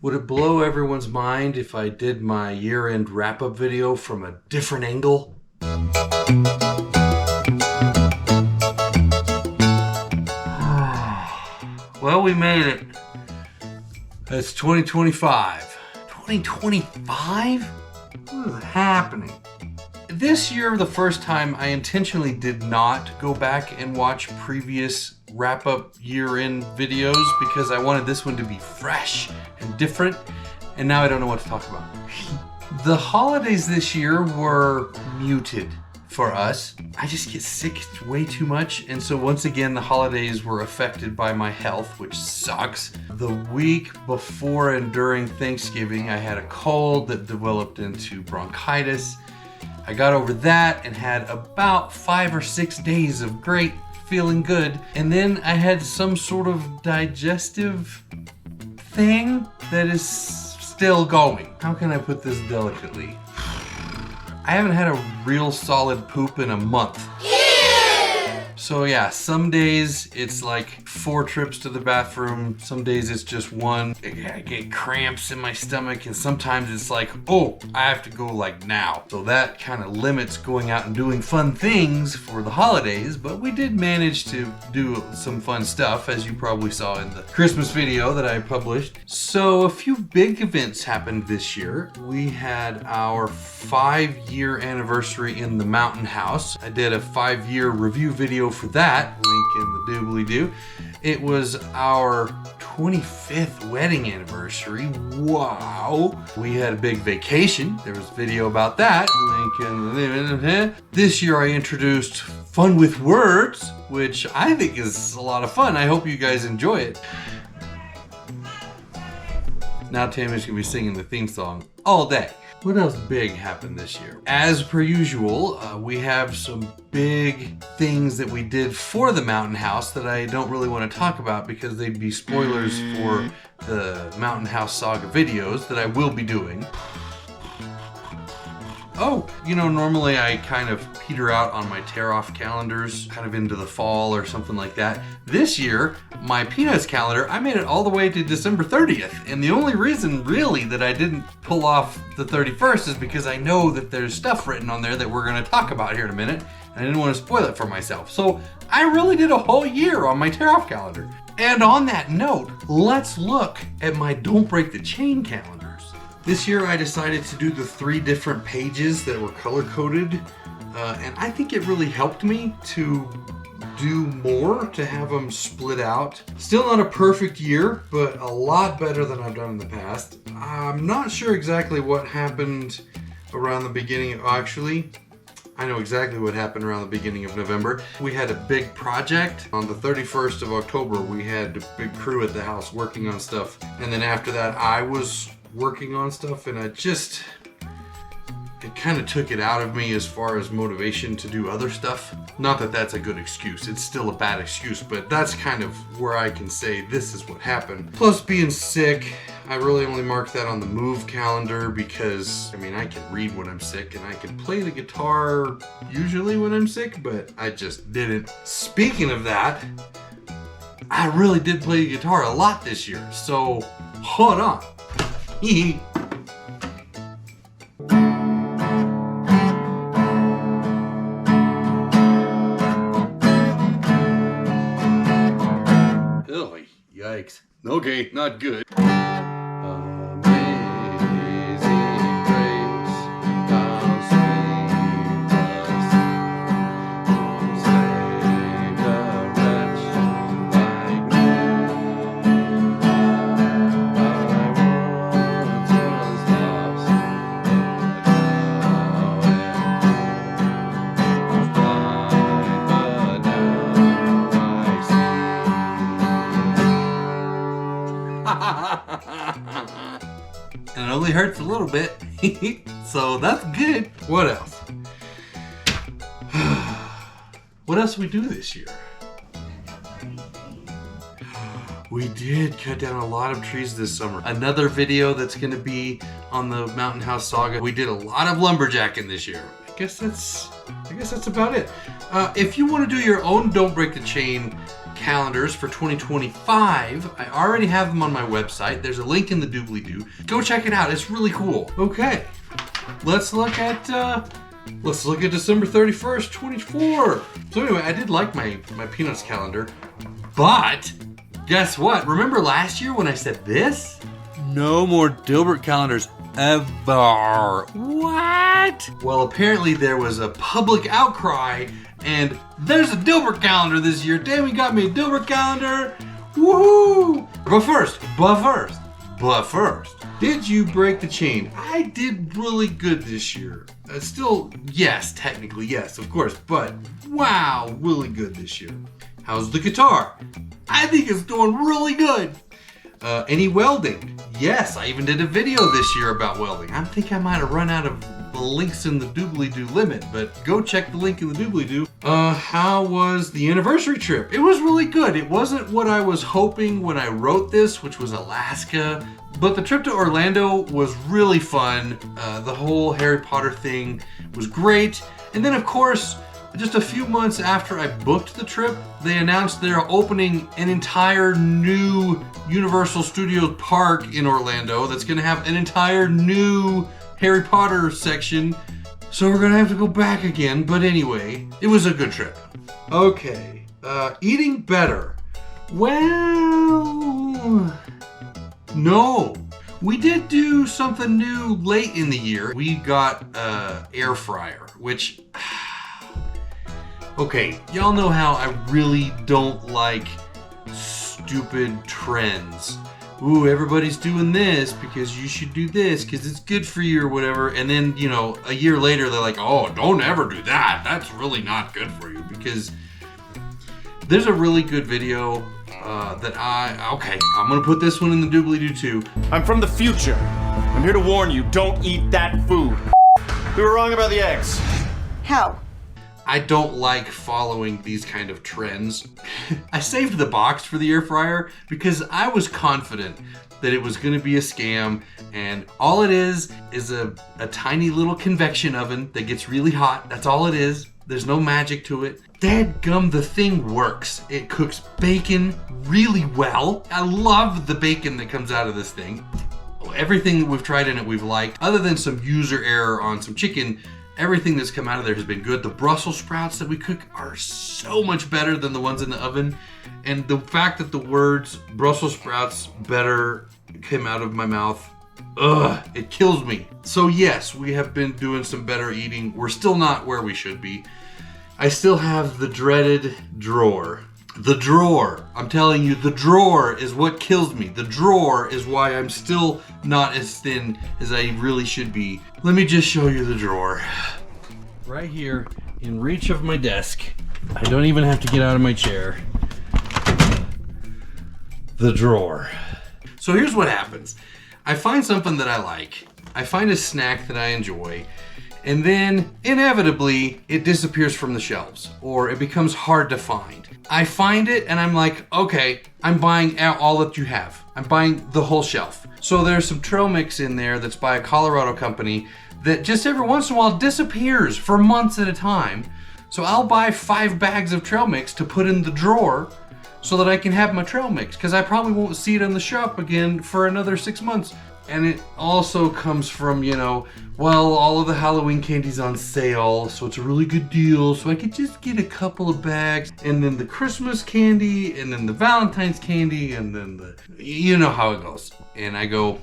Would it blow everyone's mind if I did my year-end wrap-up video from a different angle? Well, we made it. It's 2025. 2025? What is happening? This year, the first time, I intentionally did not go back and watch previous wrap-up year-end videos because I wanted this one to be fresh and different, and now I don't know what to talk about. The holidays this year were muted for us. I just get sick way too much, and so once again the holidays were affected by my health, which sucks. The week before and during Thanksgiving I had a cold that developed into bronchitis. I got over that and had about 5 or 6 days of great feeling good, and then I had some sort of digestive thing that is still going. How can I put this delicately? I haven't had a real solid poop in a month. So yeah, some days it's like 4 trips to the bathroom, some days it's just 1. I get cramps in my stomach, and sometimes it's like, oh, I have to go like now. So that kind of limits going out and doing fun things for the holidays, but we did manage to do some fun stuff, as you probably saw in the Christmas video that I published. So a few big events happened this year. We had our 5-year anniversary in the Mountain House. I did a 5-year review video for that, link in the doobly-doo. It was our 25th wedding anniversary. Wow. We had a big vacation. There was a video about that, link in the... This year I introduced Fun with Words, which I think is a lot of fun. I hope you guys enjoy it. Now Tammy's gonna be singing the theme song all day. What else big happened this year? As per usual, we have some big things that we did for the Mountain House that I don't really want to talk about because they'd be spoilers for the Mountain House Saga videos that I will be doing. Oh, you know, normally I kind of peter out on my tear-off calendars, kind of into the fall or something like that. This year, my Peanuts calendar, I made it all the way to December 30th. And the only reason, really, that I didn't pull off the 31st is because I know that there's stuff written on there that we're going to talk about here in a minute. And I didn't want to spoil it for myself. So I really did a whole year on my tear-off calendar. And on that note, let's look at my Don't Break the Chain calendars. This year I decided to do the 3 different pages that were color-coded, and I think it really helped me to do more, to have them split out. Still not a perfect year, but a lot better than I've done in the past. I'm not sure exactly what happened around the beginning of, actually, I know exactly what happened around the beginning of November. We had a big project. On the 31st of October, we had a big crew at the house working on stuff, and then after that I was working on stuff, and it kind of took it out of me as far as motivation to do other stuff. Not that that's a good excuse, it's still a bad excuse, but that's kind of where I can say this is what happened. Plus being sick, I really only marked that on the move calendar because, I mean, I can read when I'm sick and I can play the guitar usually when I'm sick, but I just didn't. Speaking of that, I really did play the guitar a lot this year, so hold on. Oh, yikes. Okay, not good. And it only hurts a little bit, so that's good. What else? What else did we do this year? We did cut down a lot of trees this summer. Another video that's gonna be on the Mountain House Saga. We did a lot of lumberjacking this year. I guess that's I guess that's about it. If you want to do your own Don't Break the Chain calendars for 2025, I already have them on my website. There's a link in the doobly-doo. Go check it out. It's really cool. Okay, let's look at December 31st, 24. So anyway, I did like my Peanuts calendar, but guess what? Remember last year when I said this? No more Dilbert calendars ever. What? Well, apparently there was a public outcry, and there's a Dilbert calendar this year. Damn, you got me a Dilbert calendar. Woohoo! But first, did you break the chain? I did really good this year. Still, yes, technically, yes, of course, but wow, really good this year. How's the guitar? I think it's doing really good. Any welding? Yes, I even did a video this year about welding. I think I might have run out of links in the doobly-doo limit, but go check the link in the doobly-doo. How was the anniversary trip? It was really good. It wasn't what I was hoping when I wrote this, which was Alaska, but the trip to Orlando was really fun. The whole Harry Potter thing was great. And then, of course, just a few months after I booked the trip, they announced they're opening an entire new Universal Studios park in Orlando that's going to have an entire new Harry Potter section. So we're going to have to go back again. But anyway, it was a good trip. Okay, eating better. Well, no. We did do something new late in the year. We got an air fryer, which... Okay, y'all know how I really don't like stupid trends. Ooh, everybody's doing this because you should do this because it's good for you or whatever. And then, you know, a year later, they're like, oh, don't ever do that. That's really not good for you. Because there's a really good video I'm going to put this one in the doobly-doo too. I'm from the future. I'm here to warn you, don't eat that food. We were wrong about the eggs. How? I don't like following these kind of trends. I saved the box for the air fryer because I was confident that it was going to be a scam, and all it is a tiny little convection oven that gets really hot. That's all it is. There's no magic to it. Dadgum, the thing works. It cooks bacon really well. I love the bacon that comes out of this thing. Everything that we've tried in it we've liked, other than some user error on some chicken. Everything that's come out of there has been good. The Brussels sprouts that we cook are so much better than the ones in the oven. And the fact that the words Brussels sprouts better came out of my mouth, it kills me. So yes, we have been doing some better eating. We're still not where we should be. I still have the dreaded drawer. The drawer. I'm telling you, the drawer is what kills me. The drawer is why I'm still not as thin as I really should be. Let me just show you the drawer. Right here, in reach of my desk. I don't even have to get out of my chair. The drawer. So here's what happens. I find something that I like. I find a snack that I enjoy. And then, inevitably, it disappears from the shelves. Or it becomes hard to find. I find it and I'm like, okay, I'm buying all that you have. I'm buying the whole shelf. So there's some trail mix in there that's by a Colorado company that just every once in a while disappears for months at a time. So I'll buy 5 bags of trail mix to put in the drawer so that I can have my trail mix, because I probably won't see it in the shop again for another 6 months. And it also comes from, you know, well, all of the Halloween candy's on sale, so it's a really good deal, so I could just get a couple of bags, and then the Christmas candy, and then the Valentine's candy, and then the, you know how it goes. And I go,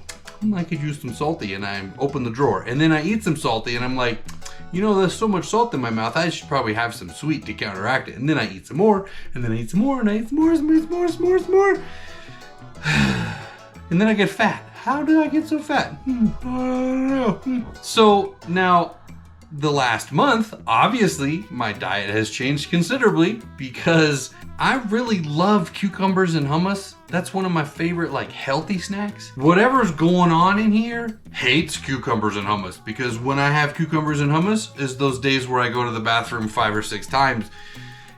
I could use some salty, and I open the drawer, and then I eat some salty, and I'm like, you know, there's so much salt in my mouth, I should probably have some sweet to counteract it. And then I eat some more, and then I eat some more, and I eat some more, some more. And then I get fat. How did I get so fat? I don't know. So now, the last month, obviously, my diet has changed considerably because I really love cucumbers and hummus. That's one of my favorite, like, healthy snacks. Whatever's going on in here hates cucumbers and hummus, because when I have cucumbers and hummus is those days where I go to the bathroom 5 or 6 times.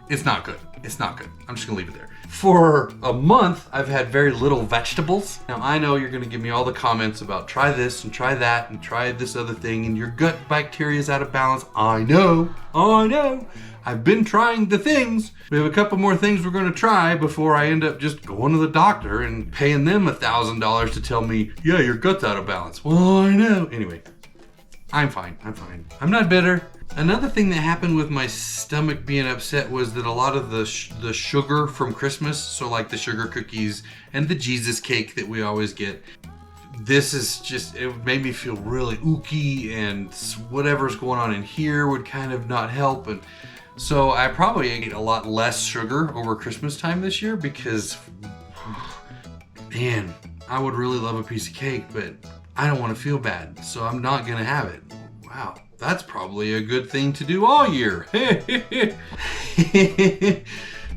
It's not good. It's not good. I'm just gonna leave it there. For a month, I've had very little vegetables. Now, I know you're gonna give me all the comments about try this and try that and try this other thing and your gut bacteria is out of balance. I know. I've been trying the things. We have a couple more things we're gonna try before I end up just going to the doctor and paying them $1,000 to tell me, yeah, your gut's out of balance. Well, I know. Anyway, I'm fine. I'm not bitter. Another thing that happened with my stomach being upset was that a lot of the sugar from Christmas, so like the sugar cookies and the Jesus cake that we always get, this is just, it made me feel really ooky, and whatever's going on in here would kind of not help. And so I probably ate a lot less sugar over Christmas time this year because, man, I would really love a piece of cake, but I don't want to feel bad, so I'm not gonna have it. Wow. That's probably a good thing to do all year.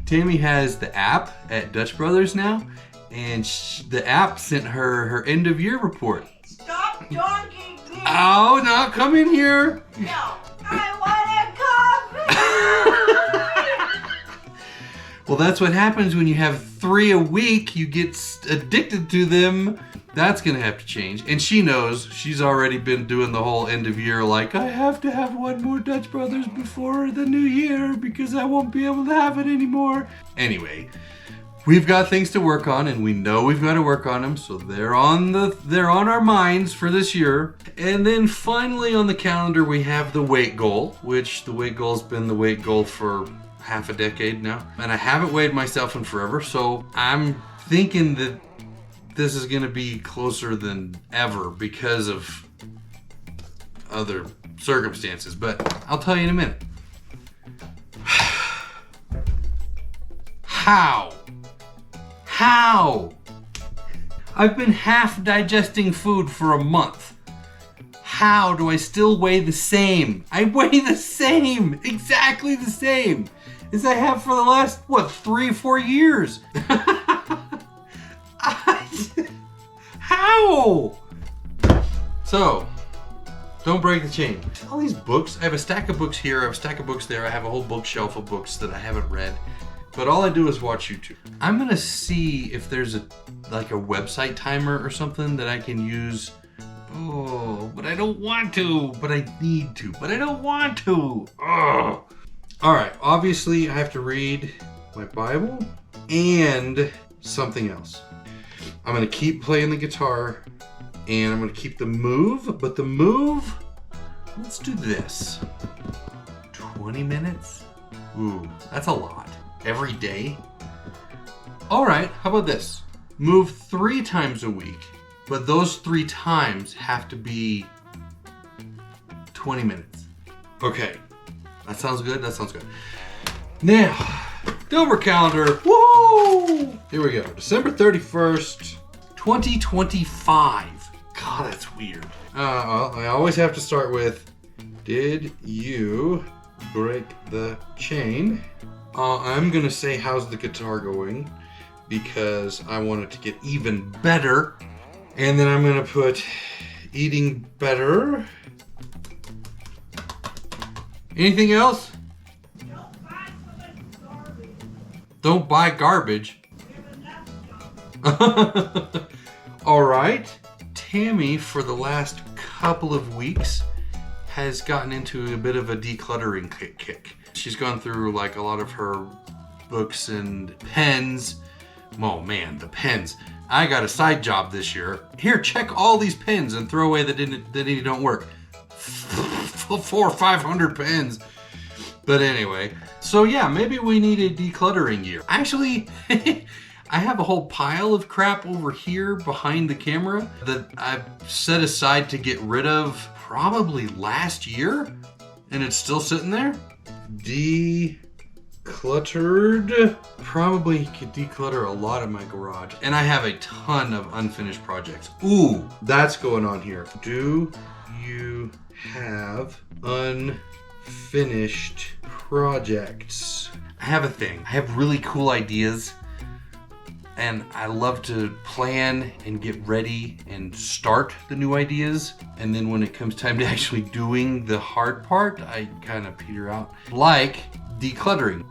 Tammy has the app at Dutch Brothers now, and the app sent her end of year report. Stop dogging me! Oh, no, come in here. No, I want a coffee! Well, that's what happens when you have 3 a week. You get addicted to them. That's gonna have to change. And she knows. She's already been doing the whole end of year, like, I have to have one more Dutch Brothers before the new year because I won't be able to have it anymore. Anyway, we've got things to work on, and we know we've got to work on them, so they're on our minds for this year. And then finally on the calendar we have the weight goal, which the weight goal's been the weight goal for half a decade now. And I haven't weighed myself in forever, so I'm thinking that this is gonna be closer than ever because of other circumstances, but I'll tell you in a minute. How? I've been half digesting food for a month. How do I still weigh the same? I weigh the same, exactly the same as I have for the last, 3-4 years. How? So, don't break the chain. All these books, I have a stack of books here, I have a stack of books there, I have a whole bookshelf of books that I haven't read, but all I do is watch YouTube. I'm gonna see if there's a website timer or something that I can use. Oh, but I don't want to, but I need to, but I don't want to. Oh. All right, obviously I have to read my Bible and something else. I'm gonna keep playing the guitar and I'm gonna keep the move, but the move, let's do this. 20 minutes? Ooh, that's a lot. Every day? All right, how about this? Move 3 times a week, but those 3 times have to be 20 minutes. Okay, that sounds good, Now, Dober calendar, woo! Here we go, December 31st, 2025. God, that's weird. I always have to start with, did you break the chain? I'm gonna say, how's the guitar going? Because I want it to get even better. And then I'm gonna put, eating better. Anything else? Don't buy garbage. All right. Tammy, for the last couple of weeks, has gotten into a bit of a decluttering kick. She's gone through like a lot of her books and pens. Oh man, the pens. I got a side job this year. Here, check all these pens and throw away that don't work. 400 or 500 pens. But anyway, so yeah, maybe we need a decluttering year. Actually, I have a whole pile of crap over here behind the camera that I've set aside to get rid of probably last year, and it's still sitting there. Decluttered. Probably could declutter a lot of my garage. And I have a ton of unfinished projects. Ooh, that's going on here. Do you have unfinished projects? I have a thing. I have really cool ideas, and I love to plan and get ready and start the new ideas. And then when it comes time to actually doing the hard part, I kind of peter out. Like decluttering.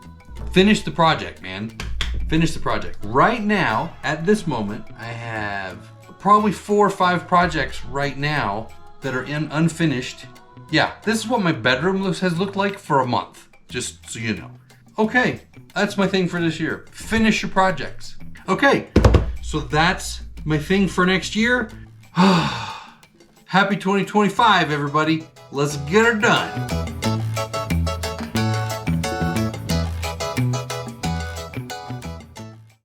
Finish the project, man. finish the project. Right now, at this moment, I have probably 4 or 5 projects right now that are unfinished. Yeah, this is what my bedroom has looked like for a month, just so you know. Okay, that's my thing for this year. Finish your projects. Okay, so that's my thing for next year. Happy 2025, everybody. Let's get her done.